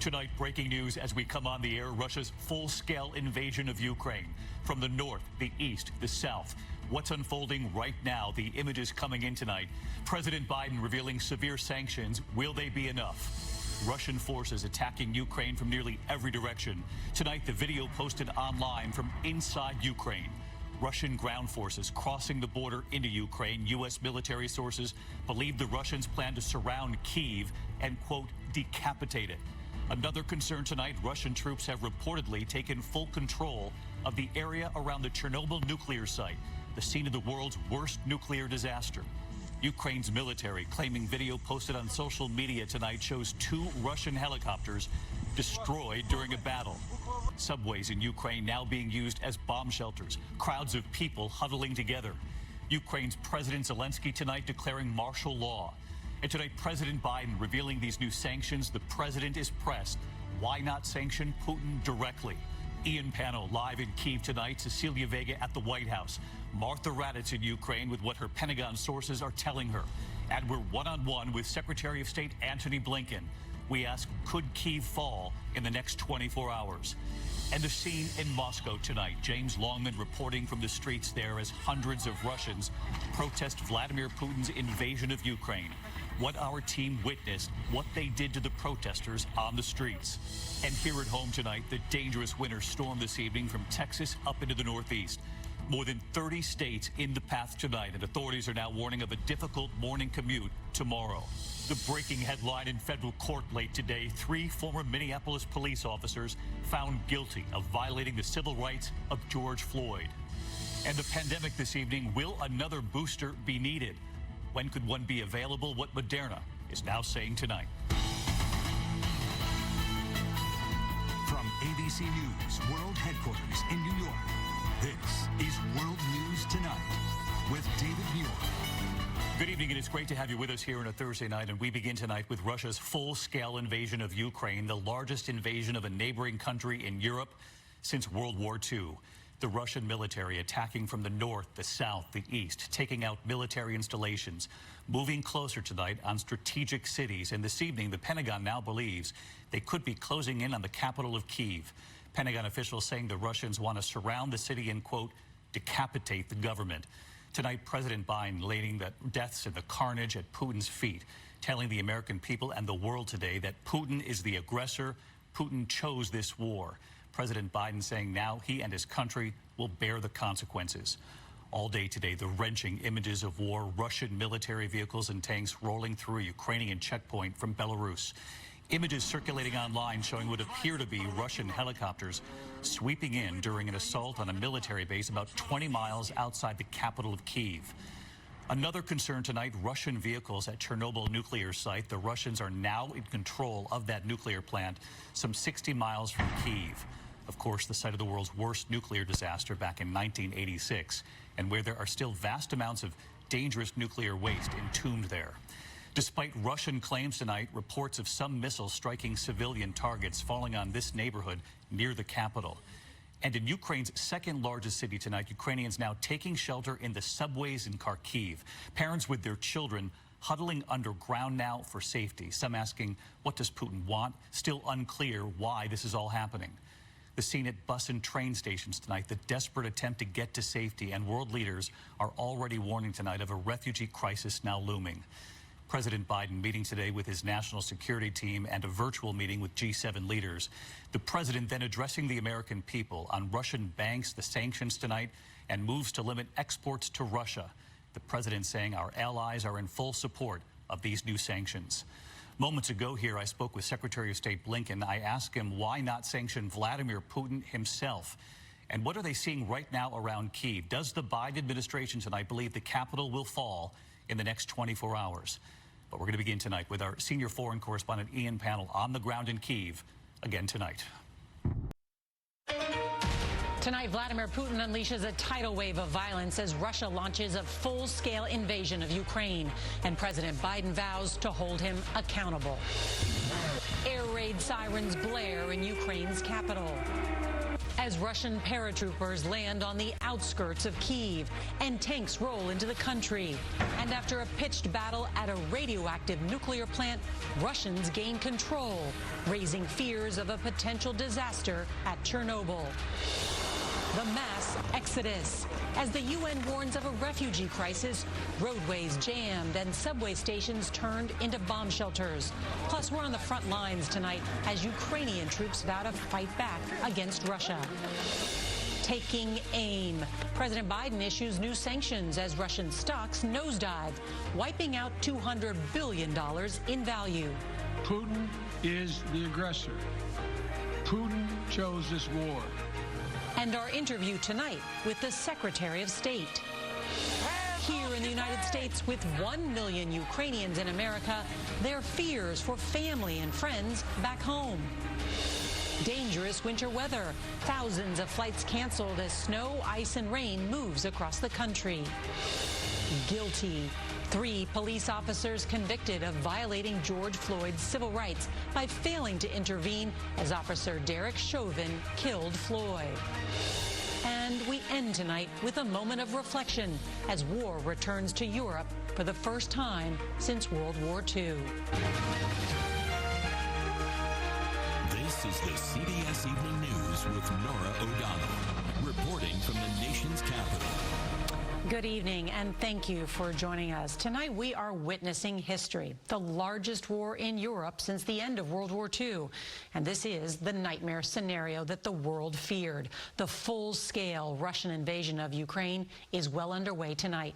Tonight, breaking news as we come on the air, Russia's full-scale invasion of Ukraine. From the north, the east, the south. What's unfolding right now? The images coming in tonight. President Biden revealing severe sanctions. Will they be enough? Russian forces attacking Ukraine from nearly every direction. Tonight, the video posted online from inside Ukraine. Russian ground forces crossing the border into Ukraine. U.S. military sources believe the Russians plan to surround Kyiv and, quote, decapitate it. Another concern tonight, Russian troops have reportedly taken full control of the area around the Chernobyl nuclear site, the scene of the world's worst nuclear disaster. Ukraine's military claiming video posted on social media tonight shows 2 Russian helicopters destroyed during a battle. Subways in Ukraine now being used as bomb shelters, crowds of people huddling together. Ukraine's President Zelensky tonight declaring martial law. And tonight, President Biden revealing these new sanctions. The president is pressed. Why not sanction Putin directly? Ian Pano live in Kyiv tonight. Cecilia Vega at the White House. Martha Raddatz in Ukraine with what her Pentagon sources are telling her. And we're one-on-one with Secretary of State Antony Blinken. We ask, could Kyiv fall in the next 24 hours? And the scene in Moscow tonight. James Longman reporting from the streets there as hundreds of Russians protest Vladimir Putin's invasion of Ukraine. What our team witnessed, what they did to the protesters on the streets. And here at home tonight, the dangerous winter storm this evening from Texas up into the Northeast. More than 30 states in the path tonight, and authorities are now warning of a difficult morning commute tomorrow. The breaking headline in federal court late today, 3 former Minneapolis police officers found guilty of violating the civil rights of George Floyd. And the pandemic this evening, will another booster be needed? When could one be available? What Moderna is now saying tonight. From ABC News World Headquarters in New York, this is World News Tonight with David Muir. Good evening, and it's great to have you with us here on a Thursday night. And we begin tonight with Russia's full-scale invasion of Ukraine, the largest invasion of a neighboring country in Europe since World War II. The Russian military attacking from the north, the south, the east, taking out military installations, moving closer tonight on strategic cities. And this evening, the Pentagon now believes they could be closing in on the capital of Kyiv. Pentagon officials saying the Russians want to surround the city and, quote, decapitate the government. Tonight, President Biden laying the deaths and the carnage at Putin's feet, telling the American people and the world today that Putin is the aggressor. Putin chose this war. President Biden saying now he and his country will bear the consequences. All day today, the wrenching images of war, Russian military vehicles and tanks rolling through a Ukrainian checkpoint from Belarus. Images circulating online showing what appear to be Russian helicopters sweeping in during an assault on a military base about 20 miles outside the capital of Kyiv. Another concern tonight, Russian vehicles at Chernobyl nuclear site. The Russians are now in control of that nuclear plant some 60 miles from Kyiv. Of course, the site of the world's worst nuclear disaster back in 1986, and where there are still vast amounts of dangerous nuclear waste entombed there. Despite Russian claims tonight, reports of some missiles striking civilian targets falling on this neighborhood near the capital. And in Ukraine's second largest city tonight, Ukrainians now taking shelter in the subways in Kharkiv. Parents with their children huddling underground now for safety. Some asking, what does Putin want? Still unclear why this is all happening. The scene at bus and train stations tonight, the desperate attempt to get to safety, and world leaders are already warning tonight of a refugee crisis now looming. President Biden meeting today with his national security team and a virtual meeting with G7 leaders. The president then addressing the American people on Russian banks, the sanctions tonight, and moves to limit exports to Russia. The president saying our allies are in full support of these new sanctions. Moments ago here, I spoke with Secretary of State Blinken. I asked him why not sanction Vladimir Putin himself? And what are they seeing right now around Kyiv? Does the Biden administration tonight believe the capital will fall in the next 24 hours? But we're going to begin tonight with our senior foreign correspondent Ian Pano on the ground in Kyiv again tonight. Tonight, Vladimir Putin unleashes a tidal wave of violence as Russia launches a full-scale invasion of Ukraine, and President Biden vows to hold him accountable. Air raid sirens blare in Ukraine's capital. as Russian paratroopers land on the outskirts of Kyiv and tanks roll into the country. And after a pitched battle at a radioactive nuclear plant, Russians gain control, raising fears of a potential disaster at Chernobyl. The mass exodus. As the UN warns of a refugee crisis, roadways jammed and subway stations turned into bomb shelters. Plus, we're on the front lines tonight as Ukrainian troops vow to fight back against Russia. Taking aim. President Biden issues new sanctions as Russian stocks nosedive, wiping out $200 billion in value. Putin is the aggressor. Putin chose this war. And our interview tonight with the Secretary of State. Here in the United States, with 1 million Ukrainians in America, their fears for family and friends back home. Dangerous winter weather. Thousands of flights canceled as snow, ice, and rain moves across the country. Guilty. 3 police officers convicted of violating George Floyd's civil rights by failing to intervene as Officer Derek Chauvin killed Floyd. And we end tonight with a moment of reflection as war returns to Europe for the first time since World War II. This is the CBS Evening News with Norah O'Donnell, reporting from the nation's capital. Good evening, and thank you for joining us. Tonight, we are witnessing history, the largest war in Europe since the end of World War II. And this is the nightmare scenario that the world feared. The full-scale Russian invasion of Ukraine is well underway tonight.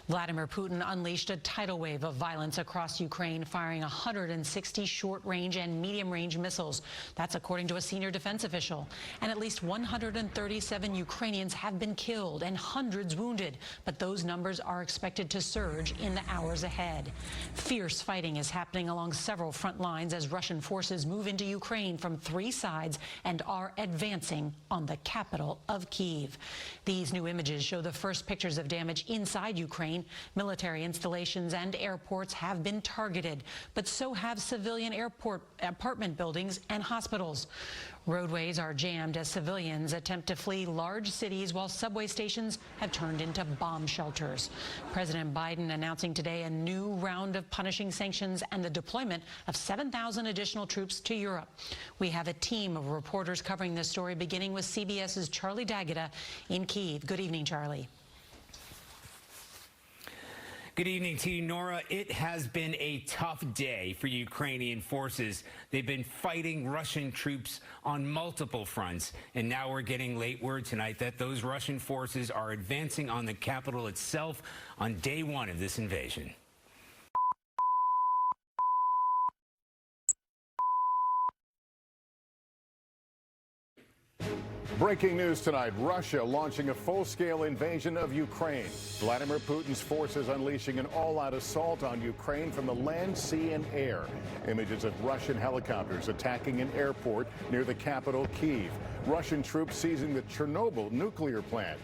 Vladimir Putin unleashed a tidal wave of violence across Ukraine, firing 160 short-range and medium-range missiles. That's according to a senior defense official. And at least 137 Ukrainians have been killed and hundreds wounded. But those numbers are expected to surge in the hours ahead. Fierce fighting is happening along several front lines as Russian forces move into Ukraine from 3 sides and are advancing on the capital of Kyiv. These new images show the first pictures of damage inside Ukraine. Military installations and airports have been targeted, but so have civilian apartment buildings and hospitals. Roadways are jammed as civilians attempt to flee large cities while subway stations have turned into bomb shelters. President Biden announcing today a new round of punishing sanctions and the deployment of 7,000 additional troops to Europe. We have a team of reporters covering this story, beginning with CBS's Charlie D'Agata in Kyiv. Good evening, Charlie. Good evening to you, Nora. It has been a tough day for Ukrainian forces. They've been fighting Russian troops on multiple fronts, and now we're getting late word tonight that those Russian forces are advancing on the capital itself on day 1 of this invasion. Breaking news tonight, Russia launching a full-scale invasion of Ukraine. Vladimir Putin's forces unleashing an all-out assault on Ukraine from the land, sea, and air. Images of Russian helicopters attacking an airport near the capital, Kyiv. Russian troops seizing the Chernobyl nuclear plant.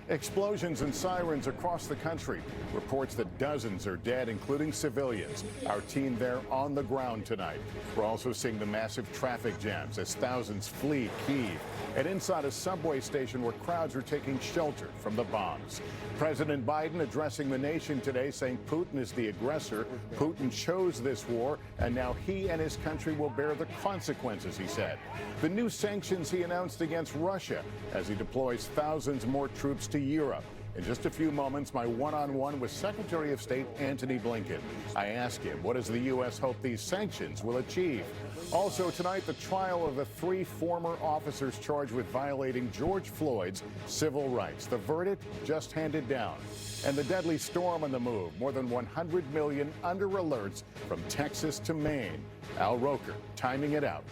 Explosions and sirens across the country. Reports that dozens are dead, including civilians. Our team there on the ground tonight. We're also seeing the massive traffic jams as thousands flee Kyiv. And inside a subway station where crowds are taking shelter from the bombs. President Biden addressing the nation today, saying Putin is the aggressor. Putin chose this war, and now he and his country will bear the consequences, he said. The new sanctions he announced against Russia as he deploys thousands more troops to Europe. In just a few moments, my one-on-one with Secretary of State Antony Blinken. I ask him, what does the U.S. hope these sanctions will achieve? Also tonight, the trial of the 3 former officers charged with violating George Floyd's civil rights. The verdict just handed down. And the deadly storm on the move, more than 100 million under alerts from Texas to Maine. Al Roker timing it out.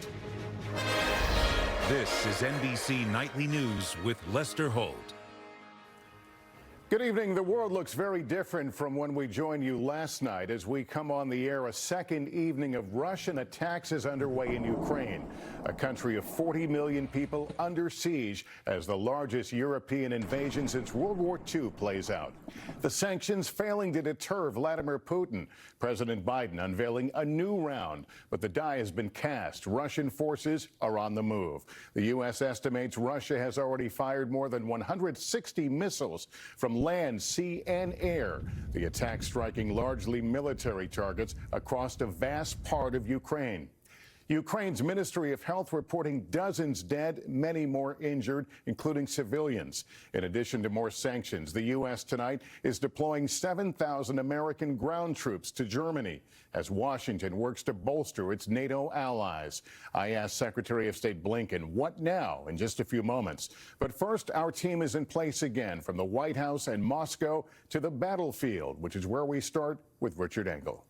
This is NBC Nightly News with Lester Holt. Good evening. The world looks very different from when we joined you last night. As we come on the air, a second evening of Russian attacks is underway in Ukraine, a country of 40 million people under siege as the largest European invasion since World War II plays out. The sanctions failing to deter Vladimir Putin. President Biden unveiling a new round, but the die has been cast. Russian forces are on the move. The U.S. estimates Russia has already fired more than 160 missiles from land, sea, and air. The attack striking largely military targets across a vast part of Ukraine. Ukraine's Ministry of Health reporting dozens dead, many more injured, including civilians. In addition to more sanctions, the U.S. tonight is deploying 7,000 American ground troops to Germany as Washington works to bolster its NATO allies. I asked Secretary of State Blinken what now in just a few moments. But first, our team is in place again from the White House and Moscow to the battlefield, which is where we start with Richard Engel.